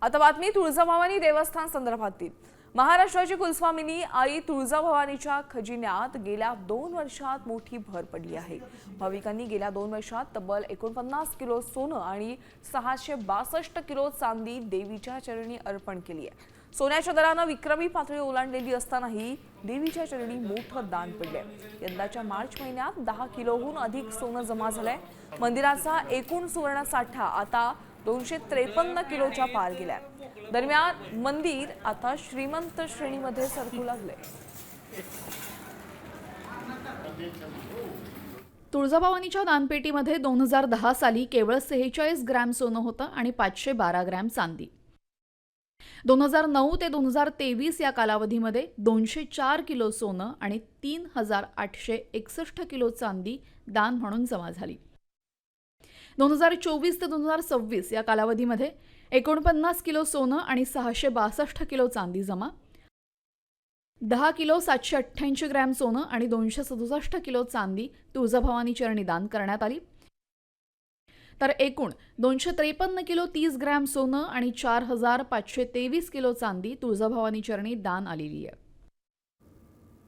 आता बातमी तुळजाभवानी देवस्थान संदर्भातील। महाराष्ट्राची कुलस्वामिनी आई तुळजाभवानीच्या खजिन्यात गेल्या 2 वर्षात मोठी भर पडली आहे। भाविकांनी गेल्या 2 वर्षात तब्बल 49 किलो सोनं आणि 662 किलो चांदी देवीच्या चरणी अर्पण केली आहे। सोन्याच्या दराने विक्रमी पातळी ओलांडलेली असतानाही देवीच्या चरणी मोठं दान पडले। यंदाच्या मार्च महिन्यात 10 किलोहून अधिक सोनं जमा झालंय। मंदिराचा एकूण सुवर्ण साठा आता 253 किलोच्या पार गेलाय। दरम्यान मंदिर आता श्रीमंत श्रेणीमध्ये सरकू लागले। तुळजाभवानीच्या दानपेटीमध्ये 2010 साली केवळ 46 ग्रॅम सोनं होतं आणि 512 ग्रॅम चांदी। 2009 ते 2023 या कालावधीमध्ये 204 किलो सोनं आणि 3861 किलो चांदी दान म्हणून जमा झाली। 2024 ते 2026 या कालावधीमध्ये 49 किलो सोनं आणि 662 किलो चांदी जमा, 10 किलो 788 ग्रॅम सोनं आणि 267 किलो चांदी तुळजाभवानी चरणी दान करण्यात आली। तर एकूण 253 किलो 30 ग्रॅम सोनं आणि 4523 किलो चांदी तुळजाभवानी चरणी दान आलेली आहे।